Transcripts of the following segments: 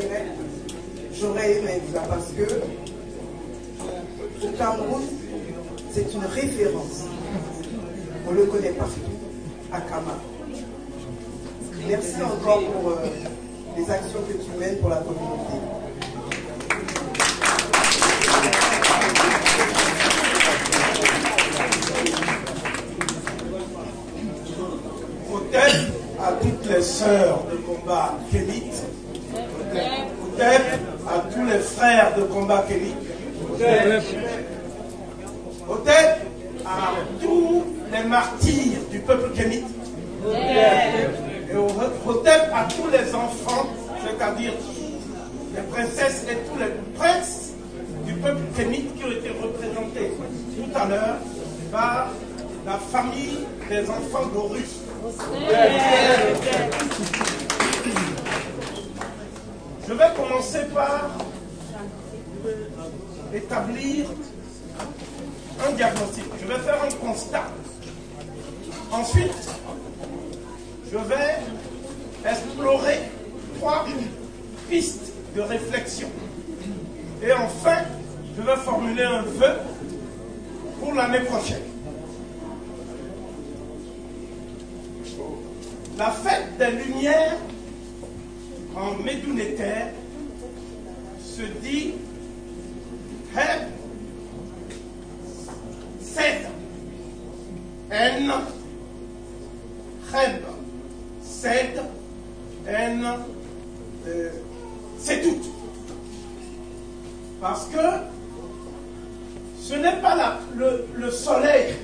dirais, j'aurais aimé ça parce que au Cameroun, c'est une référence. On le connaît partout, à Kama. Merci encore pour les actions que tu mènes pour la communauté. Peut-être à toutes les sœurs de combat kélites, peut-être à tous les frères de combat kélites, peut-être à tous les martyrs du peuple kémite, et peut-être à tous les enfants, c'est-à-dire les princesses et tous les princes du peuple kémite qui ont été représentés tout à l'heure par la famille des enfants d'Horus. Je vais commencer par établir un diagnostic. Je vais faire un constat. Ensuite, je vais explorer 3 pistes de réflexion. Et enfin, je vais formuler un vœu pour l'année prochaine. La fête des Lumières en Médounéter se dit Heb Sed En Heb Sed En c'est tout. Parce que ce n'est pas le soleil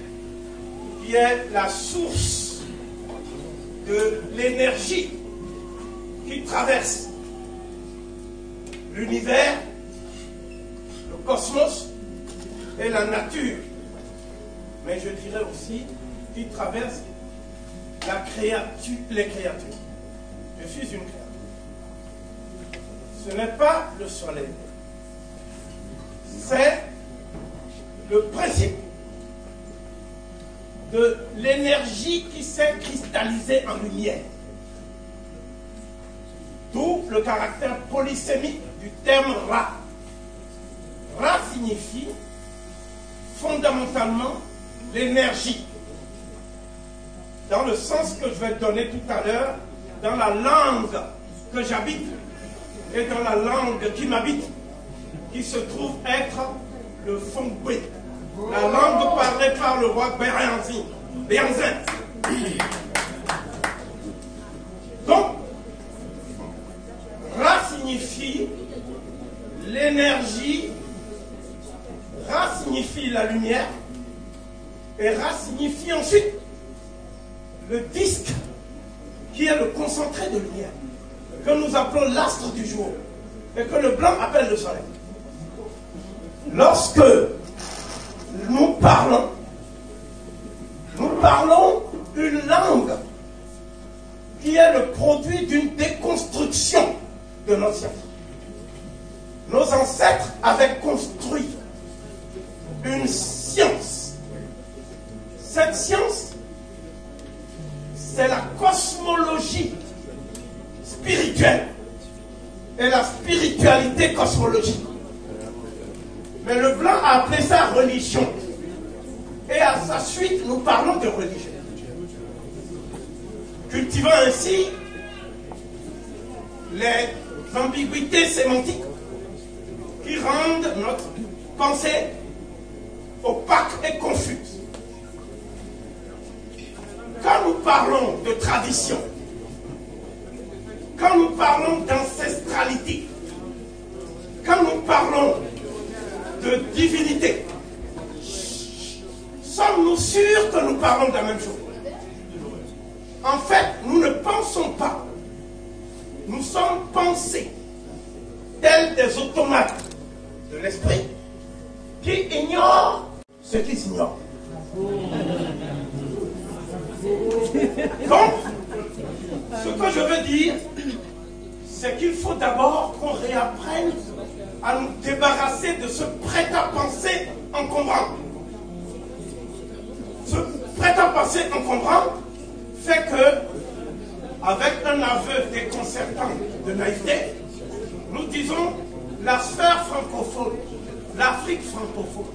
qui est la source de l'énergie qui traverse l'univers, le cosmos et la nature. Mais je dirais aussi qui traverse les créatures. Je suis une créature. Ce n'est pas le soleil. C'est le principe de l'énergie qui s'est cristallisée en lumière. D'où le caractère polysémique du terme Ra. Ra signifie fondamentalement l'énergie. Dans le sens que je vais donner tout à l'heure, dans la langue que j'habite et dans la langue qui m'habite, qui se trouve être le Fongbe. La langue parlée par le roi Béanzin. Donc, Ra signifie l'énergie, Ra signifie la lumière, et Ra signifie ensuite le disque qui est le concentré de lumière, que nous appelons l'astre du jour, et que le blanc appelle le soleil. Lorsque nous parlons une langue qui est le produit d'une déconstruction de nos sciences. Nos ancêtres avaient construit une science. Cette science, c'est la cosmologie spirituelle et la spiritualité cosmologique. Mais le blanc a appelé ça religion. Et à sa suite, nous parlons de religion. Cultivant ainsi les ambiguïtés sémantiques qui rendent notre pensée opaque et confuse. Quand nous parlons de tradition, quand nous parlons d'ancestralité, quand nous parlons de divinité, sommes-nous sûrs que nous parlons de la même chose? En fait, nous ne pensons pas. Nous sommes pensés tels des automates de l'esprit qui ignorent ce qu'ils ignorent. Donc, ce que je veux dire, c'est qu'il faut d'abord qu'on réapprenne à nous débarrasser de ce prêt-à-penser encombrant. Ce prêt-à-penser encombrant fait que, avec un aveu déconcertant de naïveté, disons la sphère francophone, l'Afrique francophone.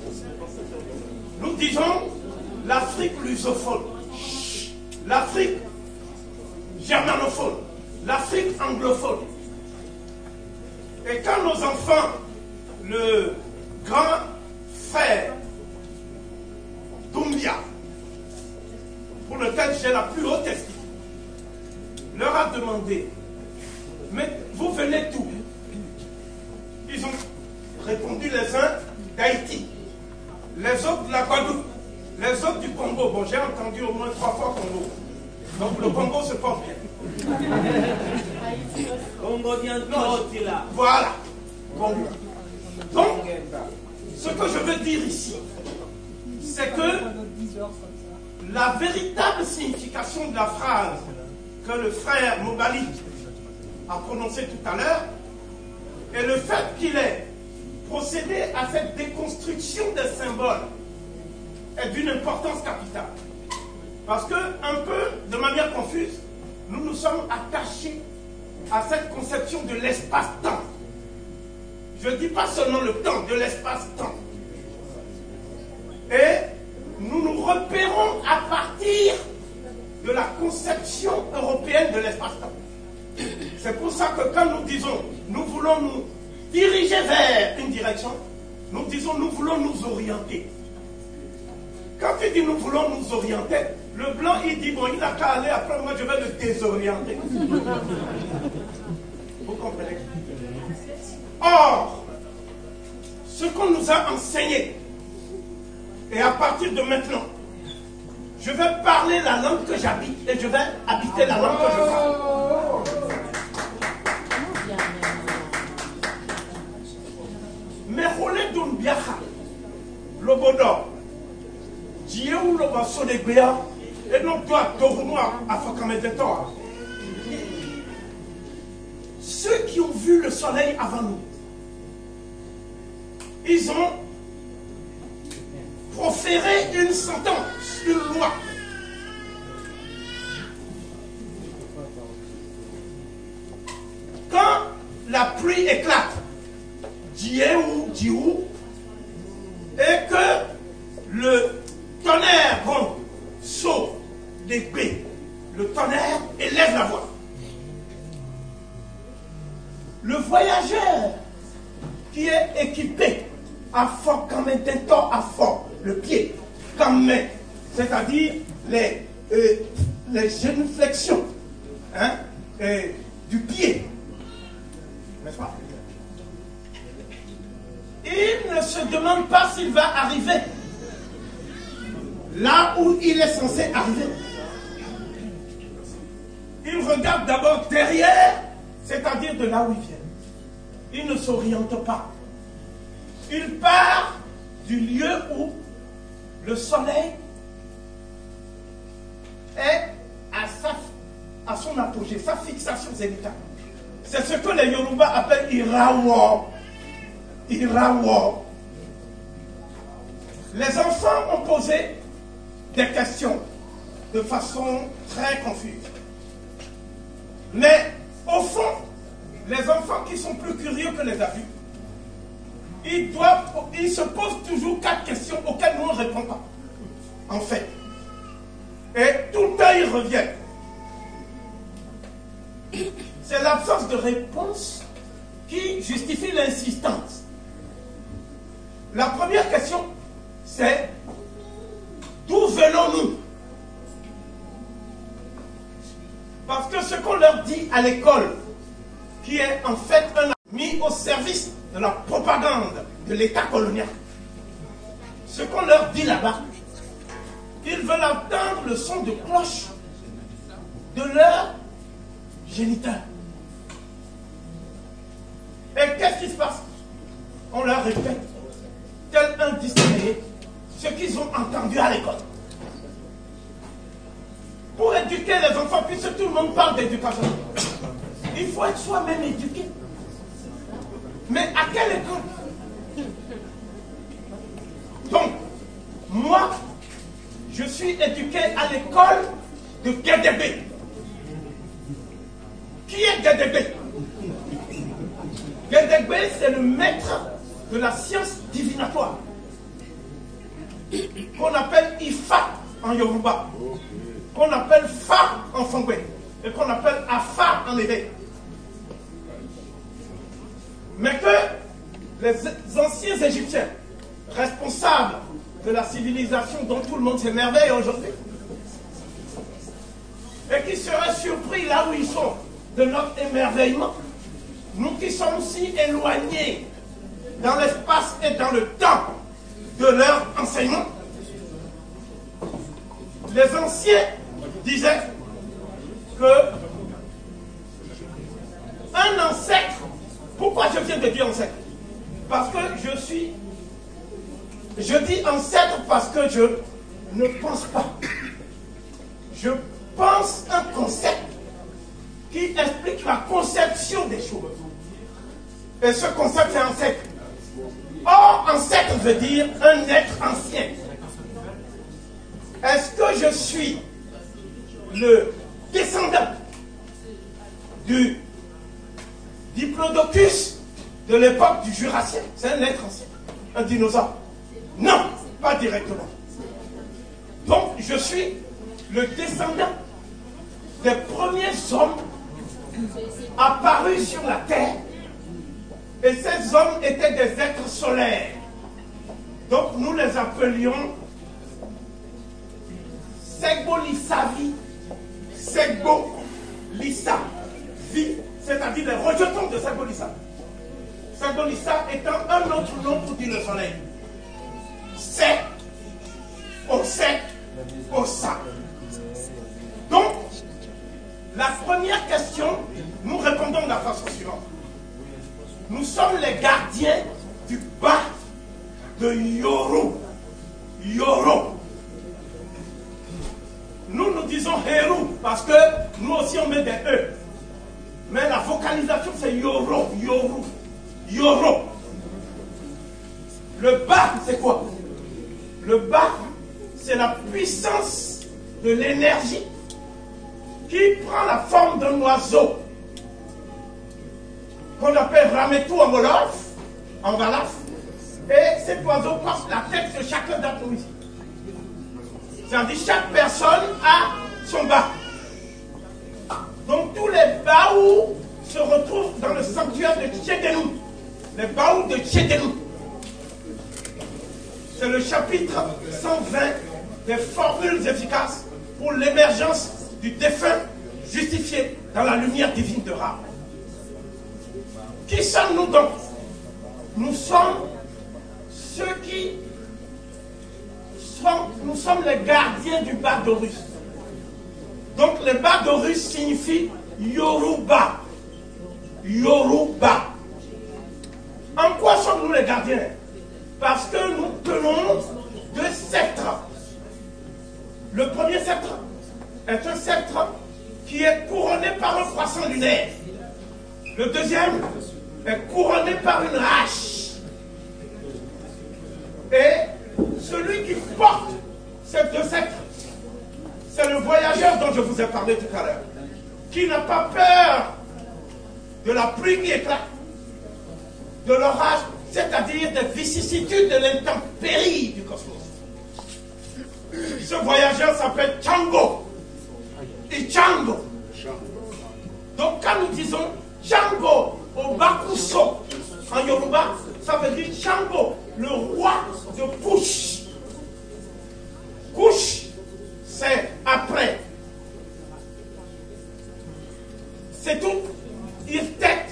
Nous disons l'Afrique lusophone, l'Afrique germanophone, l'Afrique anglophone. Et quand nos enfants, le grand frère Doumbia, pour lequel j'ai la plus haute estime, leur a demandé, mais vous venez d'où? Ils ont répondu les uns d'Haïti, les autres de la Guadeloupe, les autres du Congo. Bon, j'ai entendu au moins 3 fois Congo. Donc le Congo se porte bien. Congo vient de là. Voilà. Congo. Donc, ce que je veux dire ici, c'est que la véritable signification de la phrase que le frère Mobali a prononcée tout à l'heure est le fait qu'il ait procédé à cette déconstruction des symboles est d'une importance capitale. Parce que, un peu de manière confuse, nous nous sommes attachés à cette conception de l'espace-temps. Je ne dis pas seulement le temps, de l'espace-temps. Et nous nous repérons à partir de la conception européenne de l'espace-temps. C'est pour ça que quand nous disons, nous voulons nous diriger vers une direction, nous disons, nous voulons nous orienter. Quand il dit nous voulons nous orienter, le blanc il dit, bon, il n'a qu'à aller, après moi je vais le désorienter. Vous comprenez? Or, ce qu'on nous a enseigné, et à partir de maintenant, je vais parler la langue que j'habite et je vais habiter la langue que je parle. Mais Rolé Dounbiaha, le Bodor, Dieu ou le Basso de Béa, et non toi, Tournois, à Fakamedetor. Ceux qui ont vu le soleil avant nous, ils ont proféré une sentence, une loi. Quand la pluie éclate, Dieu et que le tonnerre gronde, saute des baies, le tonnerre élève la voix. Le voyageur qui est équipé à fort quand même d'un temps à fort, le pied, quand même, c'est-à-dire les génuflexions hein, du pied, n'est-ce pas? Il ne se demande pas s'il va arriver là où il est censé arriver. Il regarde d'abord derrière, c'est-à-dire de là où il vient. Il ne s'oriente pas. Il part du lieu où le soleil est à son apogée, sa fixation zénithale. C'est ce que les Yoruba appellent Irawo. Irawo. Les enfants ont posé des questions de façon très confuse. Mais au fond, les enfants qui sont plus curieux que les adultes, ils se posent toujours 4 questions auxquelles nous ne répondons pas. En fait. Et tout le temps, ils reviennent. C'est l'absence de réponse qui justifie l'insistance. La première question, c'est d'où venons-nous? Parce que ce qu'on leur dit à l'école, qui est en fait mis au service de la propagande de l'État colonial, ce qu'on leur dit là-bas, ils veulent entendre le son de cloche de leur géniteur. Et qu'est-ce qui se passe? On leur répète, tel un distingué, ce qu'ils ont entendu à l'école. Pour éduquer les enfants, puisque tout le monde parle d'éducation, il faut être soi-même éduqué. Mais à quelle école? Donc, moi, je suis éduqué à l'école de Guédébé. Qui est Guédébé? Gedegbe, c'est le maître de la science divinatoire, qu'on appelle Ifa en Yoruba, qu'on appelle Fa en Fongbe, et qu'on appelle Afa en Édé. Mais que les anciens Égyptiens, responsables de la civilisation dont tout le monde s'émerveille aujourd'hui, et qui seraient surpris là où ils sont de notre émerveillement, nous qui sommes si éloignés dans l'espace et dans le temps de leur enseignement, les anciens disaient que un ancêtre, pourquoi je viens de dire ancêtre? Parce que je dis ancêtre parce que je ne pense pas. Je pense un concept qui explique la conception des choses. Et ce concept, c'est ancêtre. Or, ancêtre veut dire un être ancien. Est-ce que je suis le descendant du Diplodocus de l'époque du Jurassien? C'est un être ancien, un dinosaure. Non, pas directement. Donc, je suis le descendant des premiers hommes apparus sur la Terre. Et ces hommes étaient des êtres solaires. Donc, nous les appelions Segbo-Lissavi, Segbo-Lissavi, c'est-à-dire les rejetons de Segbo-Lissa. Segbo-Lissa étant un autre nom pour dire le soleil. C'est, au ça. Donc, la première question, nous répondons de la façon suivante. Nous sommes les gardiens du bas de Yoro. Yoro. Nous disons Héru parce que nous aussi on met des E. Mais la vocalisation c'est Yoro, Yoru, Yoro. Le bas c'est quoi? Le bas c'est la puissance de l'énergie qui prend la forme d'un oiseau qu'on appelle Rametu en Wolof, en Wolof, et cet oiseau passe la tête de chacun d'entre nous ici. C'est-à-dire chaque personne a son bas. Donc tous les baous se retrouvent dans le sanctuaire de Tchédénou. Les baous de Tchédénou. C'est le chapitre 120 des formules efficaces pour l'émergence du défunt justifié dans la lumière divine de Ra. Qui sommes-nous donc? Nous sommes ceux qui nous sommes les gardiens du bas d'Horus. Donc le bas d'Horus signifie Yoruba. Yoruba. En quoi sommes-nous les gardiens? Parce que nous tenons deux sceptres. Le premier sceptre est un sceptre qui est couronné par un croissant lunaire. Le deuxième est couronné par une hache. Et celui qui porte ces deux sceptres, c'est le voyageur dont je vous ai parlé tout à l'heure, qui n'a pas peur de la pluie qui éclate, de l'orage, c'est-à-dire des vicissitudes de l'intempérie du cosmos. Ce voyageur s'appelle Chango. Et Chango. Donc quand nous disons Chango au Bakuso en Yoruba, ça veut dire Chango, le roi de Kush. Kush, c'est après. C'est tout Irtet,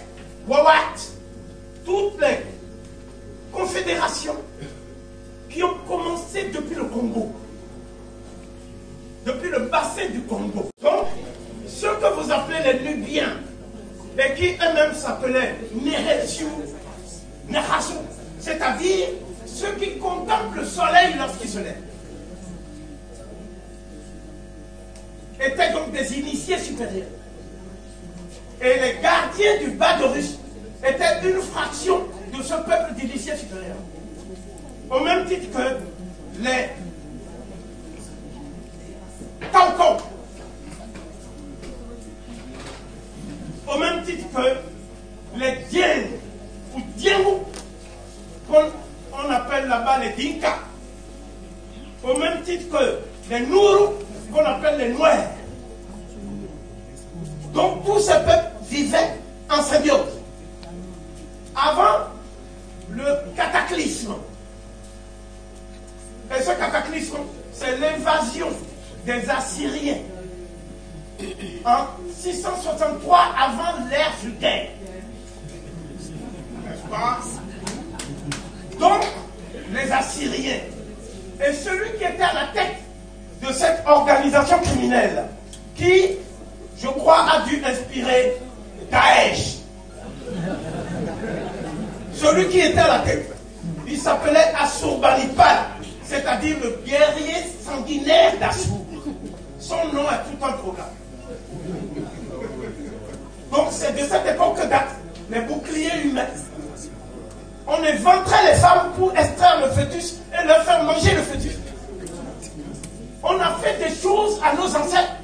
Wawat, toutes les confédérations qui ont commencé depuis le Congo, depuis le bassin du Congo. Donc, ceux que vous appelez les Nubiens, et qui eux-mêmes s'appelaient Nehesiou, c'est-à-dire ceux qui contemplent le soleil lorsqu'il se lève, étaient donc des initiés supérieurs. Et les gardiens du bas d'Horus étaient une fraction de ce peuple d'initiés supérieurs. Au même titre que les Kaukau, au même titre que les Diens les Dinka, au même titre que les Nourous, qu'on appelle les Noirs. Donc tous ces peuples vivaient en symbiose. Avant le cataclysme, et ce cataclysme, c'est l'invasion des Assyriens en 663 avant l'ère du guerre. N'est-ce pas? Donc, les Assyriens, et celui qui était à la tête de cette organisation criminelle, qui, je crois, a dû inspirer Daesh. Celui qui était à la tête, il s'appelait Assurbanipal, c'est-à-dire le guerrier sanguinaire d'Assur. Son nom a tout un programme. Donc c'est de cette époque que datent les boucliers humains. On éventrait les femmes pour extraire le fœtus et leur faire manger le fœtus. On a fait des choses à nos ancêtres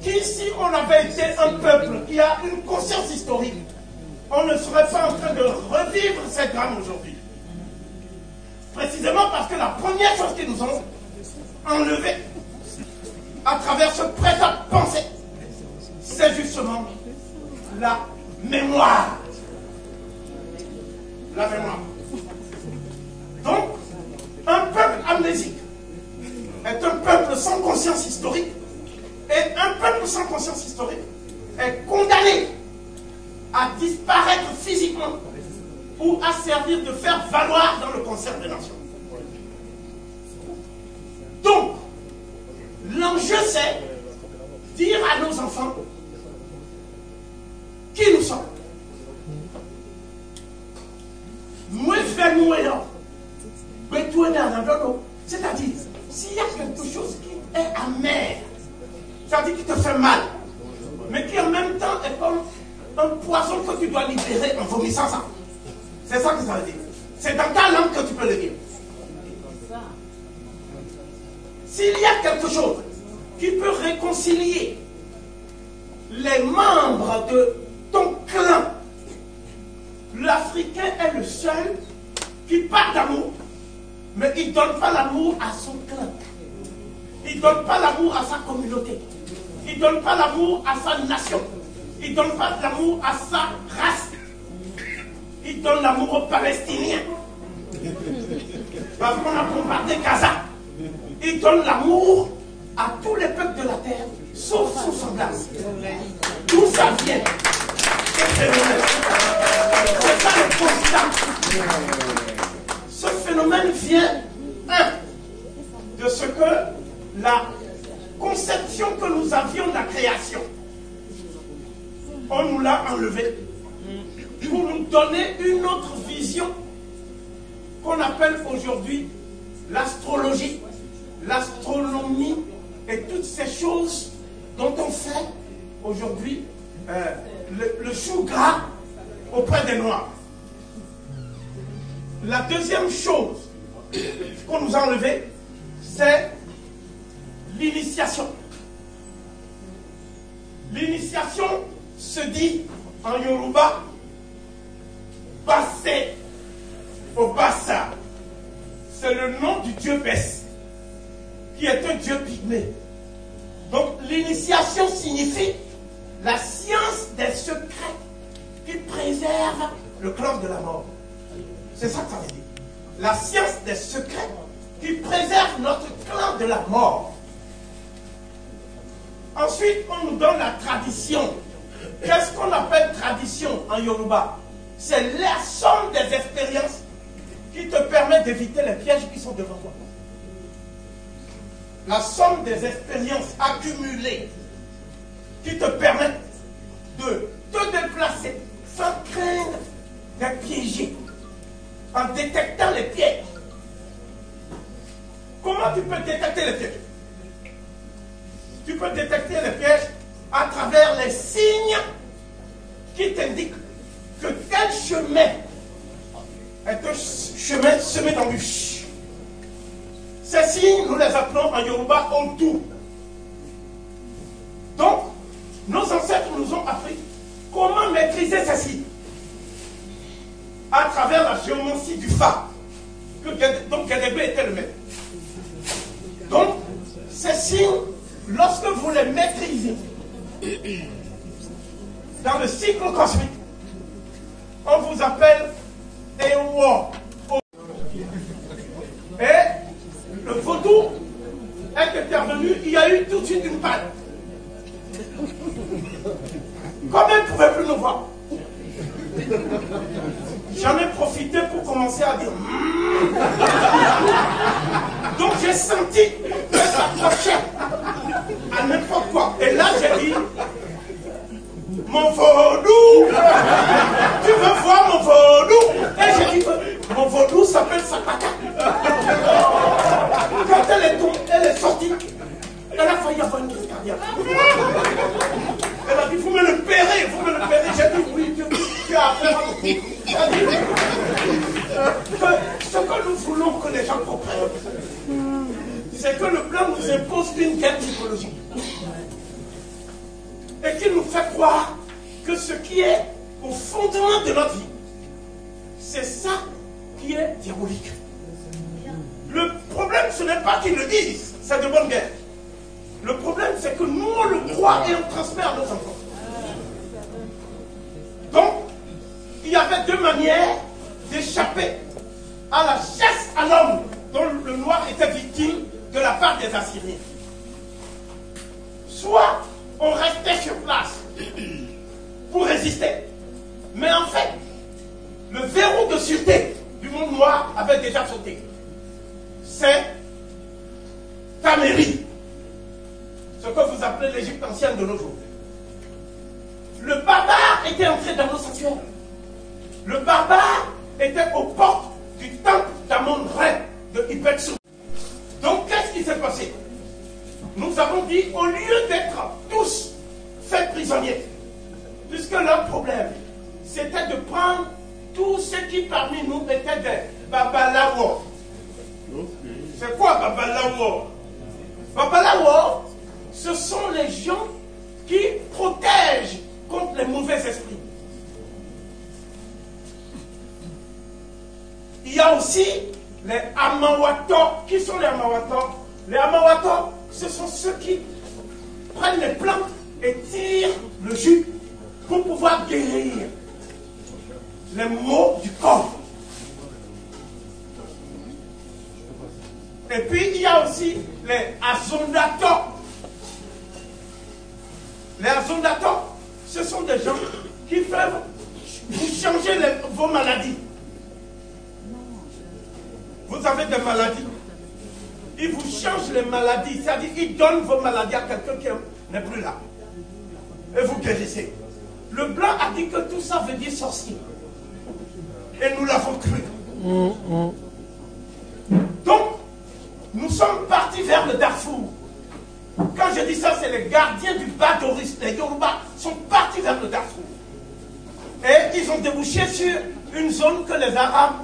qui, si on avait été un peuple qui a une conscience historique, on ne serait pas en train de revivre ces drames aujourd'hui. Précisément parce que la première chose qu'ils nous ont enlevée à travers ce prêt-à-penser, c'est justement la mémoire. La mémoire. Donc, un peuple amnésique est un peuple sans conscience historique, et un peuple sans conscience historique est condamné à disparaître physiquement ou à servir de faire valoir dans le concert des nations. Donc, l'enjeu c'est dire à nos enfants qui nous sommes. C'est-à-dire, s'il y a quelque chose qui est amer, c'est-à-dire qui te fait mal, mais qui en même temps est comme un poison que tu dois libérer en vomissant ça. C'est ça que ça veut dire. C'est dans ta langue que tu peux le dire. S'il y a quelque chose qui peut réconcilier les membres de ton clan, l'Africain est le seul qui parle d'amour, mais il ne donne pas l'amour à son clan. Il ne donne pas l'amour à sa communauté. Il ne donne pas l'amour à sa nation. Il ne donne pas l'amour à sa race. Il donne l'amour aux Palestiniens. Parce qu'on a bombardé Gaza. Il donne l'amour à tous les peuples de la terre, sauf son semblable. D'où ça vient? C'est ça le constat. Ce phénomène vient, de ce que la conception que nous avions de la création, on nous l'a enlevé pour nous donner une autre vision qu'on appelle aujourd'hui l'astrologie, l'astronomie et toutes ces choses dont on fait aujourd'hui le chou gras auprès des Noirs. La deuxième chose qu'on nous a enlevée, c'est l'initiation. L'initiation se dit en Yoruba Bassé au Bassa. C'est le nom du dieu Bess, qui est un dieu pygmée. Donc l'initiation signifie la science des secrets qui préserve le clan de la mort. C'est ça que ça veut dire. La science des secrets qui préserve notre clan de la mort. Ensuite, on nous donne la tradition. Qu'est-ce qu'on appelle tradition en Yoruba? C'est la somme des expériences qui te permet d'éviter les pièges qui sont devant toi. La somme des expériences accumulées qui te permettent de te déplacer sans craindre d'être piégé, en détectant les pièges. Comment tu peux détecter les pièges? Tu peux détecter les pièges à travers les signes qui t'indiquent que tel chemin est un chemin semé d'embûches. Ces signes, nous les appelons en Yoruba Ontu. Donc, nos ancêtres nous ont appris comment maîtriser ces signes à travers la géomancie du Fa. Donc Guédébé était le maître. Donc, ces signes, lorsque vous les maîtrisez dans le cycle cosmique, on vous appelle Ewa. Et le vaudou est intervenu, il y a eu tout de suite une panne. Comme elle ne pouvait plus nous voir, j'en ai profité pour commencer à dire donc j'ai senti que ça approchait à n'importe quoi. Et là j'ai dit, mon vaudou, tu veux voir mon vaudou? Et j'ai dit, mon vaudou s'appelle Sapata. Quand elle est tombée, elle est sortie, elle a failli avoir une crise cardiaque. Elle a dit, vous me le paierez, vous me le paierez. J'ai dit, oui, tu as affaire à beaucoup. J'ai dit, ce que nous voulons que les gens comprennent, c'est que le blanc nous impose une guerre psychologique. Et qu'il nous fait croire que ce qui est au fondement de notre vie, c'est ça qui est diabolique. Le problème, ce n'est pas qu'ils le disent, c'est de bonne guerre. Le problème, c'est que nous, on le croit et on transmet à nos enfants. Donc, il y avait deux manières d'échapper à la chasse à l'homme dont le noir était victime de la part des Assyriens. Soit on restait sur place pour résister. Mais en fait, le verrou de sûreté du monde noir avait déjà sauté. C'est Tamérie, ce que vous appelez l'Égypte ancienne de nos jours. Le barbare était entré dans nos sanctuaires. Le barbare était aux portes du temple d'Amon-Ré de Ipetsu. Donc qu'est-ce qui s'est passé? Nous avons dit, au lieu d'être tous faits prisonniers, puisque leur problème, c'était de prendre tous ceux qui parmi nous étaient des Babalawo. C'est quoi Babalawo? Babalawo, ce sont les gens qui protègent contre les mauvais esprits. Il y a aussi les Amawato. Qui sont les Amawato? Les Amawato, ce sont ceux qui prennent les plantes et tirent le jus pour pouvoir guérir les maux du corps. Et puis il y a aussi les Azondato. Les Azondato, ce sont des gens qui peuvent vous changer vos maladies. Vous avez des maladies. Ils vous changent les maladies. C'est-à-dire qu'ils donnent vos maladies à quelqu'un qui n'est plus là. Et vous guérissez. Le blanc a dit que tout ça veut dire sorcier. Et nous l'avons cru. Donc, nous sommes partis vers le Darfour. Quand je dis ça, c'est les gardiens du Badoris. Les Yoruba sont partis vers le Darfour. Et ils ont débouché sur une zone que les Arabes,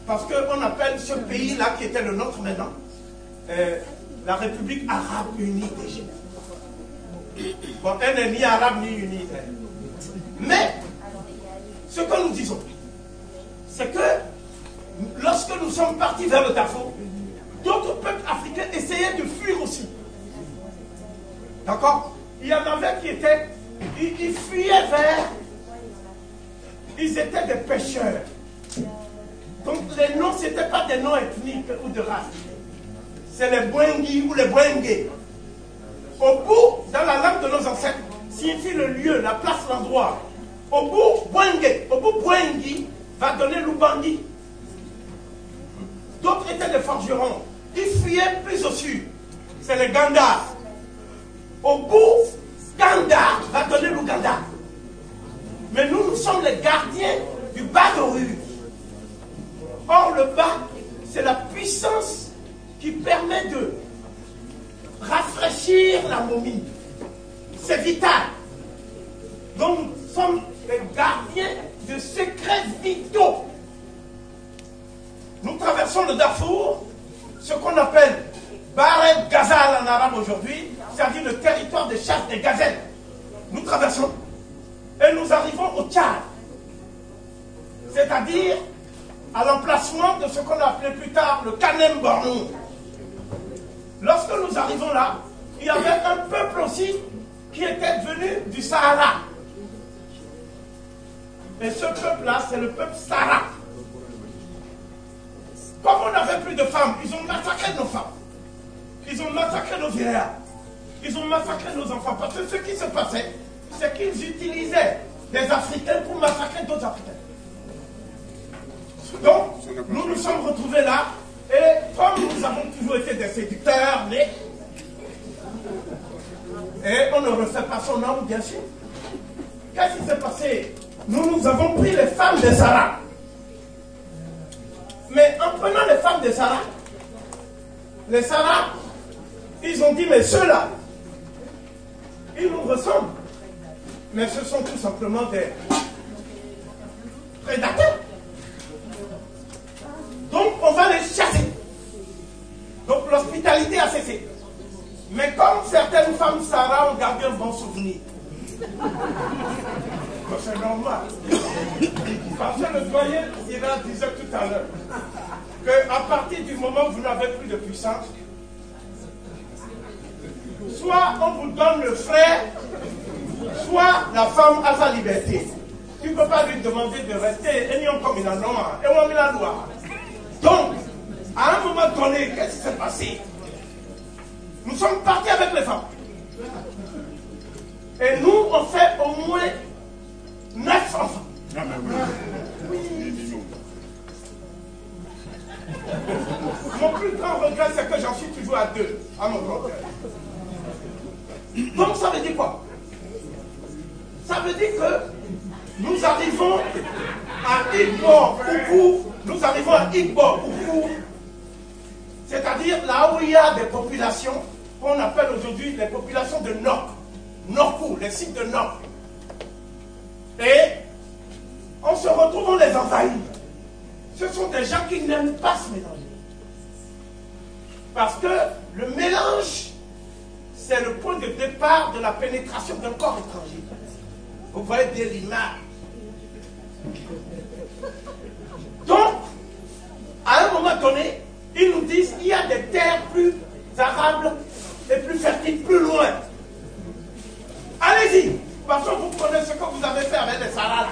parce qu'on appelle ce pays-là, qui était le nôtre maintenant, la République arabe unie d'Égypte. Bon, elle n'est ni arabe ni unie. Mais, ce que nous disons, c'est que lorsque nous sommes partis vers le Darfour, d'autres peuples africains essayaient de fuir aussi. D'accord? Il y en avait qui étaient, ils fuyaient vers, ils étaient des pêcheurs. Donc les noms, ce n'étaient pas des noms ethniques ou de race. C'est les Bwengi ou les Bwenge. Au bout, dans la langue de nos ancêtres, signifie le lieu, la place, l'endroit. Au bout, Bwenge, au bout, Bwengi va donner Lubangi. D'autres étaient des forgerons. Ils fuyaient plus au sud. C'est les Ganda. Au bout, Ganda va donner l'Ouganda. Mais nous, nous sommes les gardiens du bas de rue. Or, le bas, c'est la puissance qui permet de rafraîchir la momie. C'est vital. Donc, nous sommes les gardiens de secrets vitaux. Nous traversons le Darfour, ce qu'on appelle Baret Gazal en arabe aujourd'hui, c'est-à-dire le territoire de chasse des gazelles. Nous traversons et nous arrivons au Tchad, c'est-à-dire à l'emplacement de ce qu'on a appelé plus tard le Kanem Bornou. Lorsque nous arrivons là, il y avait un peuple aussi qui était venu du Sahara. Et ce peuple-là, c'est le peuple Sahara. Comme on n'avait plus de femmes, ils ont massacré nos femmes. Ils ont massacré nos vieillards. Ils ont massacré nos enfants. Parce que ce qui se passait, c'est qu'ils utilisaient des Africains pour massacrer d'autres Africains. Donc, nous nous sommes retrouvés là. Et comme nous avons toujours été des séducteurs, et on ne refait pas son nom, bien sûr. Qu'est-ce qui s'est passé? Nous avons pris les femmes de Sarah. Mais en prenant les femmes de Sarah, les Sarah, ils ont dit, mais ceux-là, ils nous ressemblent. Mais ce sont tout simplement des prédateurs. Donc on va les chasser. Donc l'hospitalité a cessé. Mais comme certaines femmes Sarah ont gardé un bon souvenir, c'est normal. Parce que le doyen Ira disait tout à l'heure qu'à partir du moment où vous n'avez plus de puissance, soit on vous donne le frère, soit la femme a sa liberté. Tu ne peux pas lui demander de rester et comme il en a, et on a mis la loi. Donc, à un moment donné, qu'est-ce qui s'est passé? Nous sommes partis avec les femmes. Et nous, on fait au moins 9 enfants. Mon plus grand regret, c'est que j'en suis toujours à 2, à mon grand cœur. Donc, ça veut dire quoi? Ça veut dire que nous arrivons à Igbo, nous arrivons à Igbo, c'est-à-dire là où il y a des populations qu'on appelle aujourd'hui les populations de Norkou, les sites de Nord. Et on se retrouve, on les envahit. Ce sont des gens qui n'aiment pas se mélanger. Parce que le mélange, c'est le point de départ de la pénétration d'un corps étranger. Vous voyez des limaces. Donc, à un moment donné, ils nous disent qu'il y a des terres plus arables et plus fertiles plus loin. Allez-y, parce que vous connaissez ce que vous avez fait avec les Sahara.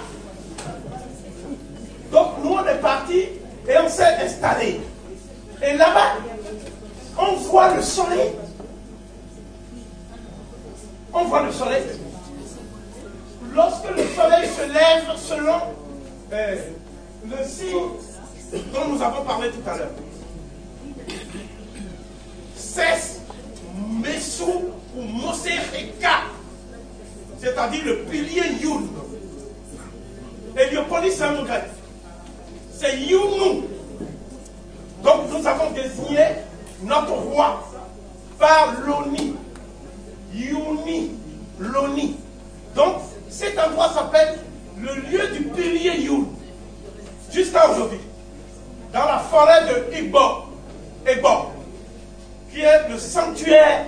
Donc nous on est partis et on s'est installé. Et là-bas, on voit le soleil. On voit le soleil. Lorsque le soleil se lève selon le signe dont nous avons parlé tout à l'heure. C'est Messou ou Mosereka, c'est-à-dire le pilier Youn. Héliopolis, c'est un mot grec. C'est Younou. Donc nous avons désigné notre roi par Loni. Youni, Loni. Donc cet endroit s'appelle le lieu du pilier Youn. Jusqu'à aujourd'hui. Dans la forêt de Igbo, qui est le sanctuaire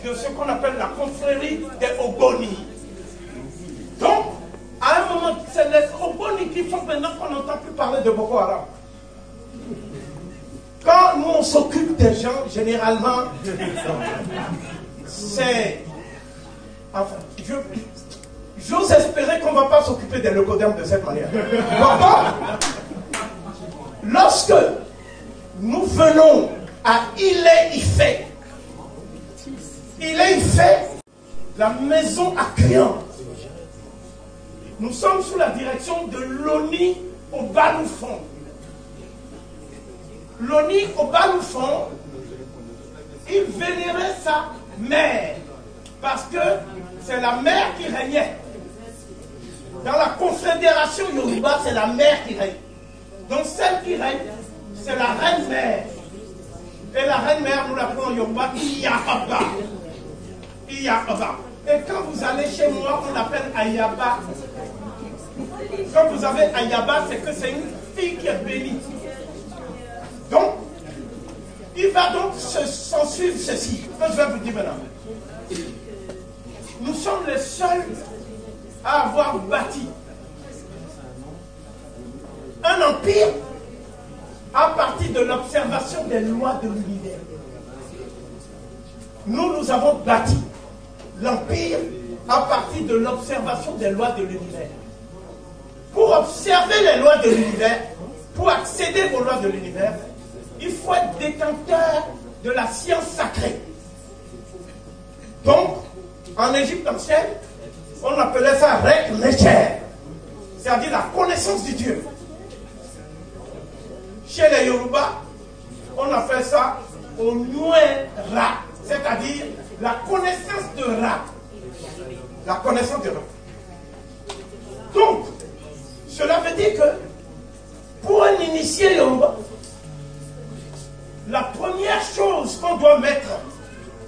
de ce qu'on appelle la confrérie des Ogoni. Donc, à un moment, c'est les Ogoni qui font maintenant qu'on n'entend plus parler de Boko Haram. Quand nous on s'occupe des gens, généralement, c'est... Enfin, j'ose espérer qu'on ne va pas s'occuper des leucodermes de cette manière. Pourquoi? Lorsque nous venons à Ilé-Ifé, la maison à Krian, nous sommes sous la direction de Loni au Baloufon. Loni au Baloufon, il vénérait sa mère, parce que c'est la mère qui régnait. Dans la confédération Yoruba, c'est la mère qui règne. Donc celle qui règne, c'est la reine-mère. Et la reine-mère, nous l'appelons en Yoruba Iyaba. Iyaba. Et quand vous allez chez moi, on l'appelle Ayaba. Quand vous avez Ayaba, c'est que c'est une fille qui est bénie. Donc, il va donc s'en suivre ceci. Que je vais vous dire maintenant. Nous sommes les seuls à avoir bâti un empire l'observation des lois de l'univers. Nous avons bâti l'Empire à partir de l'observation des lois de l'univers. Pour observer les lois de l'univers, pour accéder aux lois de l'univers, il faut être détenteur de la science sacrée. Donc, en Égypte ancienne, on appelait ça Rek Necher, c'est-à-dire la connaissance du Dieu. Chez les Yoruba, on appelle ça Onyue-Ra, c'est-à-dire la connaissance de Ra. La connaissance de Ra. Donc, cela veut dire que pour un initié Yoruba, la première chose qu'on doit mettre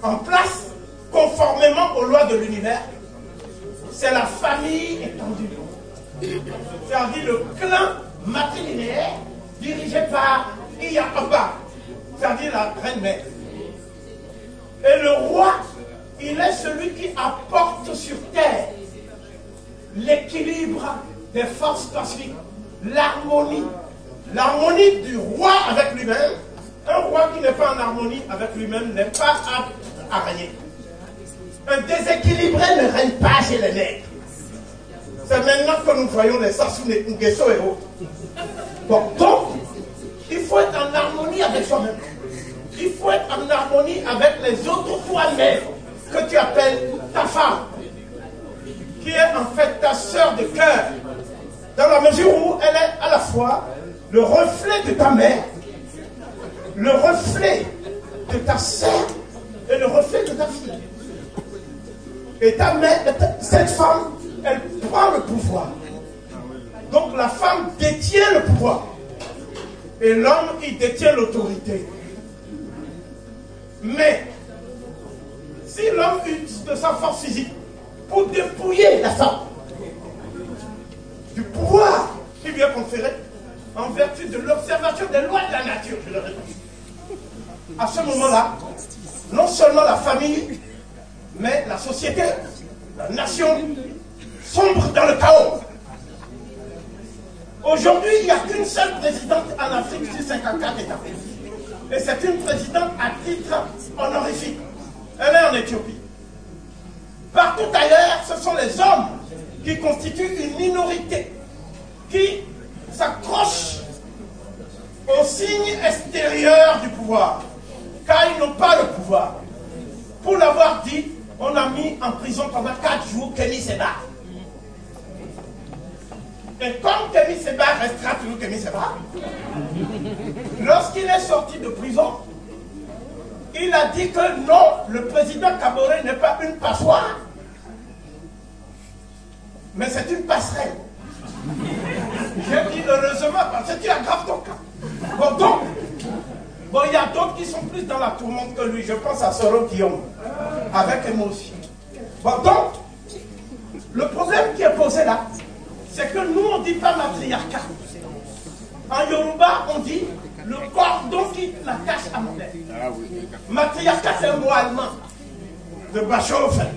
en place, conformément aux lois de l'univers, c'est la famille étendue. C'est-à-dire le clan matrilinéaire dirigé par Iyakaba, c'est-à-dire la reine-mère. Et le roi, il est celui qui apporte sur terre l'équilibre des forces cosmiques, l'harmonie. L'harmonie du roi avec lui-même. Un roi qui n'est pas en harmonie avec lui-même n'est pas apte à régner. Un déséquilibré ne règne pas chez les nègres. C'est maintenant que nous voyons les Sassou, les Nguesso et autres. Bon, donc, il faut être en harmonie avec soi-même. Il faut être en harmonie avec les autres toi-même que tu appelles ta femme, qui est en fait ta sœur de cœur, dans la mesure où elle est à la fois le reflet de ta mère, le reflet de ta sœur et le reflet de ta fille. Et ta mère, cette femme, elle prend le pouvoir. Donc la femme détient le pouvoir. Et l'homme, il détient l'autorité. Mais, si l'homme use de sa force physique pour dépouiller la femme du pouvoir qui lui est conféré, en vertu de l'observation des lois de la nature, je le répète, à ce moment-là, non seulement la famille, mais la société, la nation, sombre dans le chaos. Aujourd'hui, il n'y a qu'une seule présidente en Afrique sur 54 États. Et c'est une présidente à titre honorifique. Elle est en Éthiopie. Partout ailleurs, ce sont les hommes qui constituent une minorité qui s'accrochent aux signes extérieurs du pouvoir, car ils n'ont pas le pouvoir. Pour l'avoir dit, on a mis en prison pendant 4 jours Kémy Séba. Et comme Kémy Séba restera toujours Kémy Séba, lorsqu'il est sorti de prison, il a dit que non, le président Kaboré n'est pas une passoire, mais c'est une passerelle. J'ai dit heureusement parce que tu aggraves ton cas. Bon, donc, il y a d'autres qui sont plus dans la tourmente que lui. Je pense à Soro Guillaume, avec émotion. Bon, donc, le problème qui est posé là, c'est que nous, on ne dit pas matriarcat. En Yoruba, on dit le cordon qui l'attache à mon père. Matriarcat, c'est un mot allemand de Bachofen,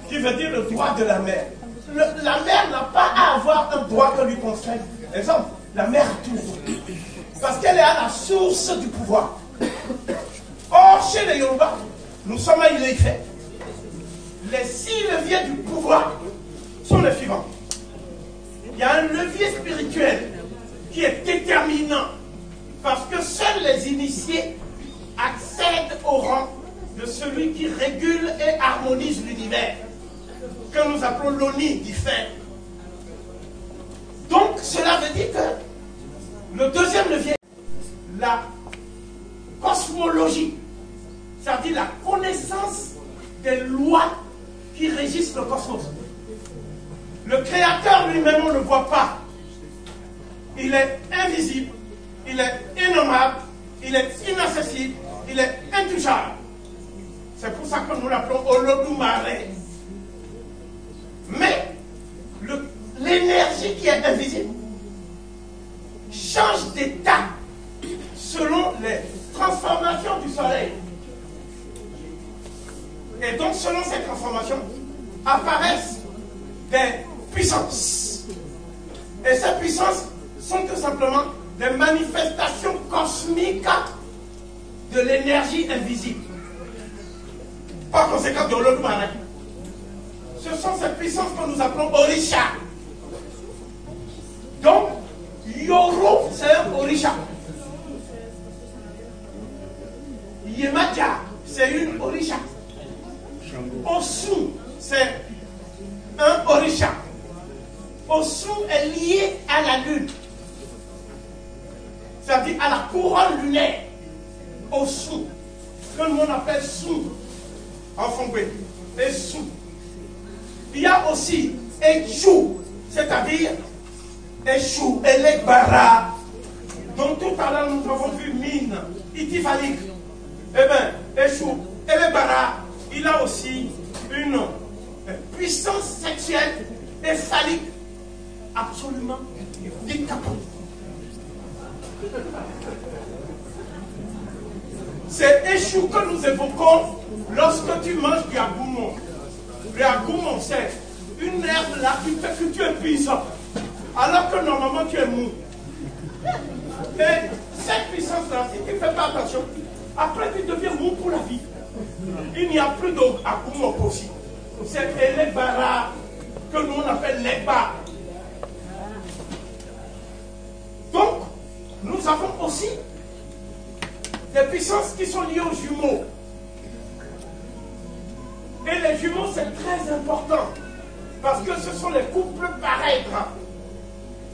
qui veut dire le droit de la mère. La mère n'a pas à avoir un droit que lui concerne les hommes. La mère a tout. Parce qu'elle est à la source du pouvoir. Or, chez les Yoruba, nous sommes à Ile-Ife. Les 6 leviers du pouvoir sont les suivants. Il y a un levier spirituel qui est déterminant parce que seuls les initiés accèdent au rang de celui qui régule et harmonise l'univers, que nous appelons l'Oni d'Ifer. Donc cela veut dire que le deuxième levier, la cosmologie, c'est-à-dire la connaissance des lois qui régissent le cosmos. Le créateur lui-même, on ne le voit pas. Il est invisible, il est innommable, il est inaccessible, il est intouchable. C'est pour ça que nous l'appelons Olodumare. Mais l'énergie qui est invisible change d'état selon les transformations du soleil. Et donc, selon ces transformations, apparaissent des puissances. Et ces puissances sont tout simplement des manifestations cosmiques de l'énergie invisible. Par conséquent, de l'autre manière, ce sont ces puissances que nous appelons Orisha. Donc, Yoro, c'est un Orisha. Yemaja, c'est une Orisha. Osun, c'est un Orisha. Osun est lié à la lune. C'est-à-dire à la couronne lunaire. Osun, que le monde appelle Sun. En Fongwe, et Sun. Il y a aussi Echu, c'est-à-dire Echu, Elegbara, dont tout à l'heure nous avons vu Mine, Itifalik. Eh bien, Echu, Elegbara, il a aussi une puissance sexuelle et phallique absolument décapante. C'est Echu que nous évoquons lorsque tu manges du agoumon. Le agoumon, c'est une herbe là qui fait que tu es puissant, alors que normalement tu es mou. Et cette puissance-là, si tu ne fais pas attention, après tu deviens mou pour la vie. Il n'y a plus d'agoumon possible. C'est Elegbara que nous on appelle Legba. Donc, nous avons aussi des puissances qui sont liées aux jumeaux. Et les jumeaux, c'est très important. Parce que ce sont les couples parèdres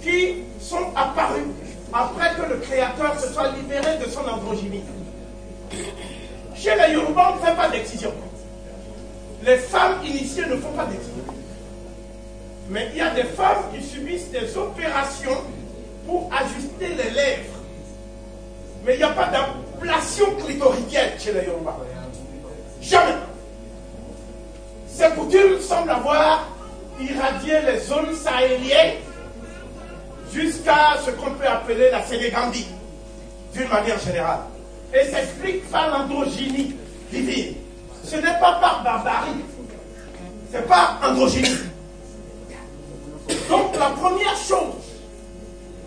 qui sont apparus après que le Créateur se soit libéré de son androgynie. Chez les Yoruba, on ne fait pas d'excision. Les femmes initiées ne font pas d'excision. Mais il y a des femmes qui subissent des opérations pour ajuster les lèvres. Mais il n'y a pas d'ablation clitoridienne chez les Yoruba. Jamais. Ces coutumes semblent avoir irradié les zones sahéliennes jusqu'à ce qu'on peut appeler la Sénégambie, d'une manière générale. Et s'explique par l'androgynie divine. Ce n'est pas par barbarie, c'est par androgynie. Donc la première chose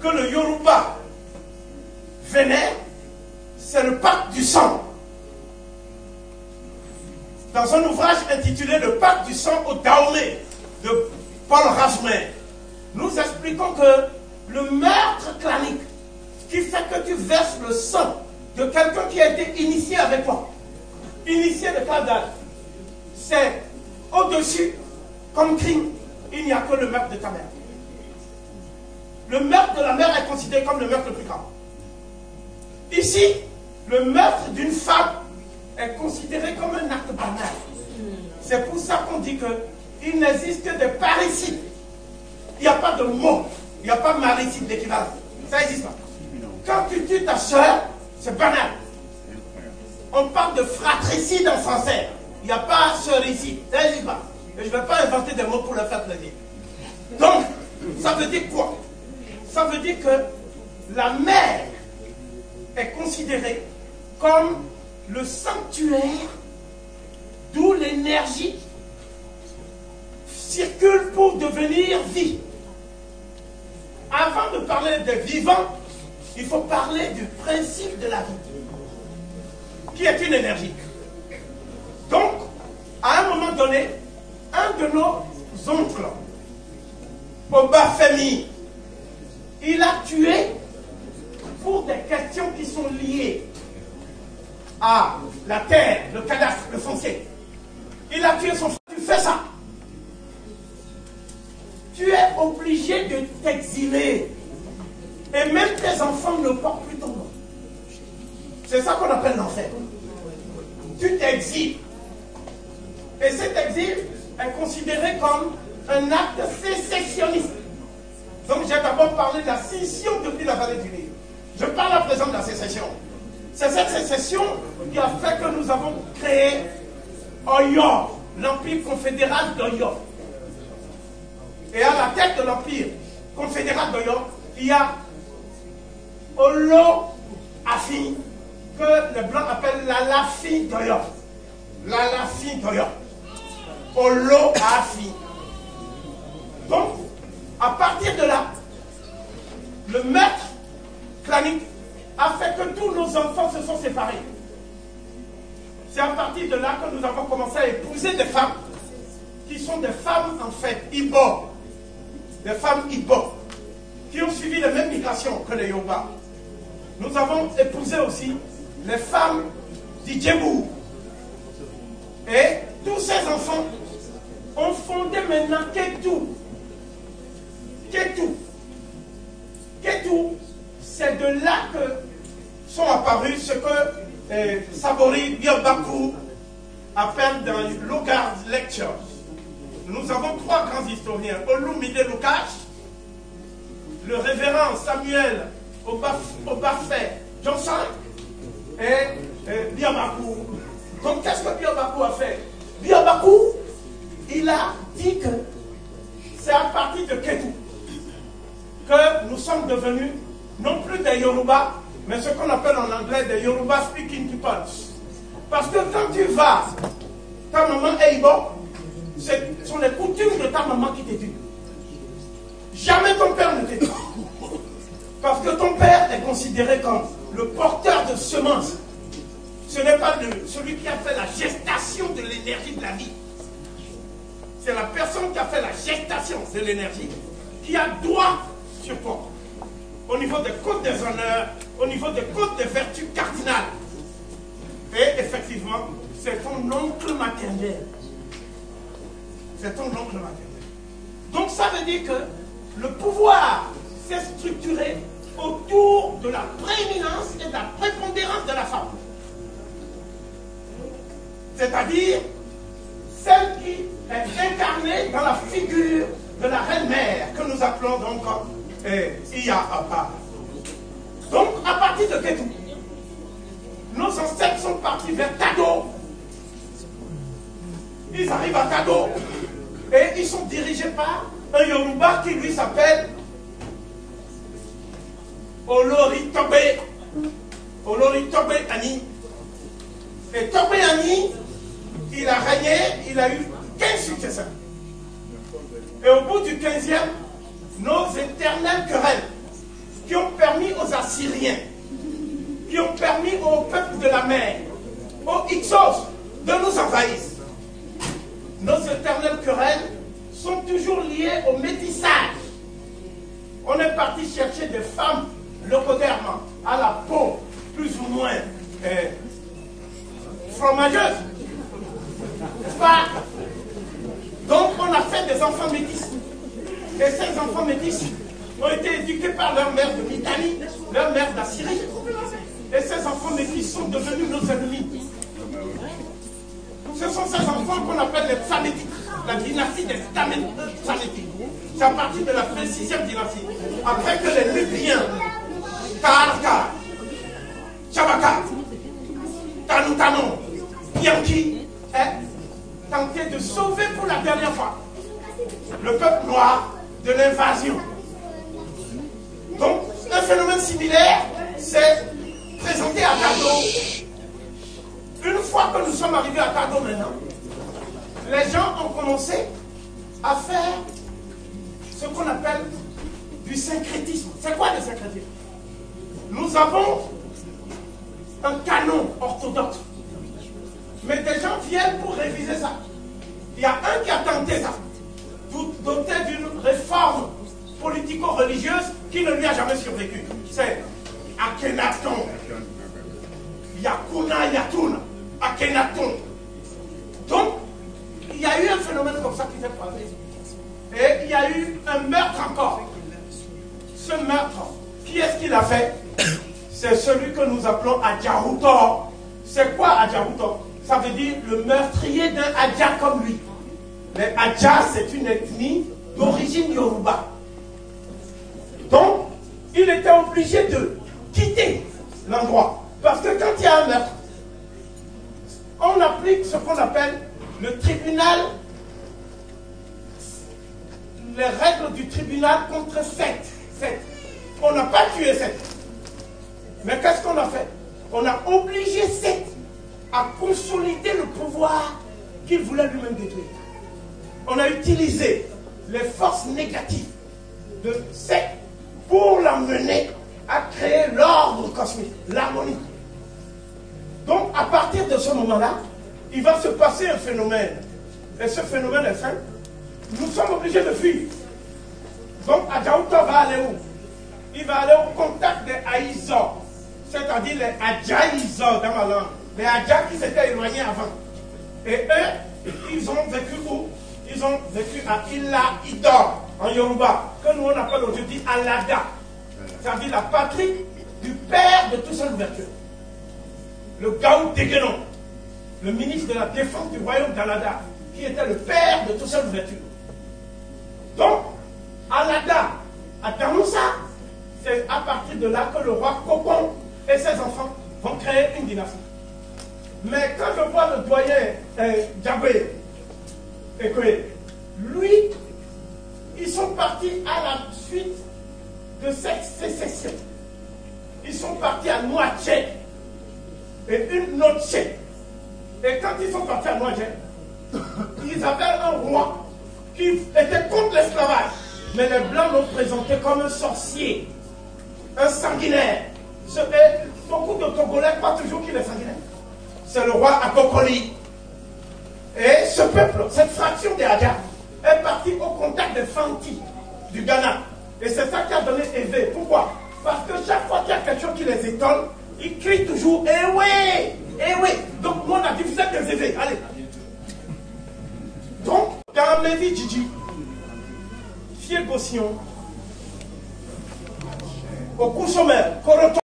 que le Yoruba vénère, c'est le pacte du sang. Dans un ouvrage intitulé Le pacte du sang au Dahomey de Paul Rasmer, nous expliquons que le meurtre clanique qui fait que tu verses le sang de quelqu'un qui a été initié avec toi, initié de quel âge, c'est au-dessus comme crime, il n'y a que le meurtre de ta mère. Le meurtre de la mère est considéré comme le meurtre le plus grave. Ici, le meurtre d'une femme est considéré comme un acte banal. C'est pour ça qu'on dit qu'il n'existe que des parricides. Il n'y a pas de mot. Il n'y a pas maricide d'équivalent. Ça n'existe pas. Quand tu tues ta soeur, c'est banal. On parle de fratricide en français. Il n'y a pas sœuricide. Ça n'existe pas. Et je ne vais pas inventer des mots pour le faire plaisir. Donc, ça veut dire quoi? Ça veut dire que la mère est considérée comme le sanctuaire d'où l'énergie circule pour devenir vie. Avant de parler des vivants, il faut parler du principe de la vie, qui est une énergie. Donc, à un moment donné, un de nos oncles, Obafemi, il a tué pour des questions qui sont liées à la terre, le cadastre, le foncier. Il a tué son frère. Tu fais ça, tu es obligé de t'exiler. Et même tes enfants ne portent plus ton nom. C'est ça qu'on appelle l'enfer. Tu t'exiles. Et cet exil est considéré comme un acte sécessionniste. Donc j'ai d'abord parlé de la scission depuis la vallée du Nil. Je parle à présent de la sécession. C'est cette sécession qui a fait que nous avons créé Oyo, l'empire confédéral d'Oyo. Et à la tête de l'empire confédéral d'Oyo, il y a Olo Afi, que les Blancs appellent la Lafi d'Oyo. La Lafi d'Oyo. Olo Afi. Donc, à partir de là, le maître clanique a fait que tous nos enfants se sont séparés. C'est à partir de là que nous avons commencé à épouser des femmes qui sont des femmes en fait Ibo, des femmes Ibo, qui ont suivi les mêmes migrations que les Yoruba. Nous avons épousé aussi les femmes d'Idjebou. Et tous ces enfants ont fondé maintenant Ketou. Ketou. Ketou, c'est de là que sont apparus ce que Sabori Biobakou appelle dans Lugard Lectures. Nous avons trois grands historiens, Olumide Lukash, le révérend Samuel Obafé Johnson et Biobakou. Donc qu'est-ce que Biobakou a fait? Biobakou, il a dit que c'est à partir de Ketou que nous sommes devenus non plus des Yoruba, mais ce qu'on appelle en anglais des Yoruba speaking peoples. Parce que quand tu vas, ta maman est Ibo, ce sont les coutumes de ta maman qui t'éduquent. Jamais ton père ne t'éduque. Parce que ton père est considéré comme le porteur de semences. Ce n'est pas celui qui a fait la gestation de l'énergie de la vie. C'est la personne qui a fait la gestation de l'énergie qui a droit sur toi. Au niveau des codes des honneurs, au niveau des codes des vertus cardinales. Et effectivement, c'est ton oncle maternel. C'est ton oncle maternel. Donc ça veut dire que le pouvoir s'est structuré autour de la prééminence et de la prépondérance de la femme. C'est-à-dire celle qui est incarnée dans la figure de la reine-mère que nous appelons donc Iya-Apa. Donc à partir de Ketou, nos ancêtres sont partis vers Tado. Ils arrivent à Tado et ils sont dirigés par un Yoruba qui lui s'appelle Olori Tobe. Olori Tobe Ani. Et Tobe Ani, il a régné, il a eu 15 successeurs. Et au bout du 15e, nos éternelles querelles qui ont permis aux Assyriens, qui ont permis au peuple de la mer, aux Hyksos, de nous envahir. Nos éternelles querelles sont toujours liées au métissage. On est parti chercher des femmes leucodermes à la peau plus ou moins fromageuse. Pas. Donc on a fait des enfants métis. Et ces enfants métis ont été éduqués par leur mère de Mitanni, leur mère d'Assyrie. Et ces enfants métis sont devenus nos ennemis. Ce sont ces enfants qu'on appelle les Psamétiques, la dynastie des Psamétiques. C'est à partir de la 26e dynastie. Après que les Libyens, Karka, Chabaka, Tanutano, Yankee, aient tenté de sauver pour la dernière fois le peuple noir de l'invasion. Donc, un phénomène similaire s'est présenté à Tado. Une fois que nous sommes arrivés à Tado maintenant, les gens ont commencé à faire ce qu'on appelle du syncrétisme. C'est quoi le syncrétisme? Nous avons un canon orthodoxe. Mais des gens viennent pour réviser ça. Il y a un qui a tenté ça, doté d'une réforme politico-religieuse qui ne lui a jamais survécu. C'est Akhenaton. Yakuna Yatuna. Akhenaton. Donc, il y a eu un phénomène comme ça qui s'est passé. Et il y a eu un meurtre encore. Ce meurtre, qui est-ce qui l'a fait? C'est celui que nous appelons Adjahuto. C'est quoi Adjahuto? Ça veut dire le meurtrier d'un Adja comme lui. Les Adja, c'est une ethnie d'origine Yoruba. Donc, il était obligé de quitter l'endroit. Parce que quand il y a un meurtre, on applique ce qu'on appelle le tribunal, les règles du tribunal contre Seth. On n'a pas tué Seth. Mais qu'est-ce qu'on a fait? On a obligé Seth à consolider le pouvoir qu'il voulait lui-même détruire. On a utilisé les forces négatives de Seth pour l'emmener à créer le transmis, l'harmonie. Donc, à partir de ce moment-là, il va se passer un phénomène. Et ce phénomène est simple. Nous sommes obligés de fuir. Donc, Adjaouta va aller où? Il va aller au contact des Haïzors, c'est-à-dire les Adjaïzors dans ma langue. Les Adja qui s'étaient éloignés avant. Et eux, ils ont vécu où? Ils ont vécu à Ila Idor, en Yoruba, que nous on appelle aujourd'hui Alada. C'est-à-dire la patrie du père de toute seule ouverture. Le Gaou Deguenon, le ministre de la Défense du royaume d'Alada, qui était le père de toute seule ouverture. Donc, Alada, à Damoussa, c'est à partir de là que le roi Kokon et ses enfants vont créer une dynastie. Mais quand je vois le doyen Djabé, lui, ils sont partis à la suite de cette sécession. Ils sont partis à Noaché et une Noche. Et quand ils sont partis à Noaché, ils avaient un roi qui était contre l'esclavage. Mais les Blancs l'ont présenté comme un sorcier, un sanguinaire. Beaucoup de Togolais croient toujours qu'il est sanguinaire. C'est le roi Akokoli. Et ce peuple, cette fraction des Hadja, est partie au contact des Fanti du Ghana. Et c'est ça qui a donné Évé. Pourquoi? Parce que chaque fois qu'il y a quelque chose qui les étonne, ils crient toujours eh oui, eh oui. Donc nous on a dit vous êtes des Évé. Allez. Donc, dans Mévi Djidji, Fier Gossion, au Koussomer, Koroto.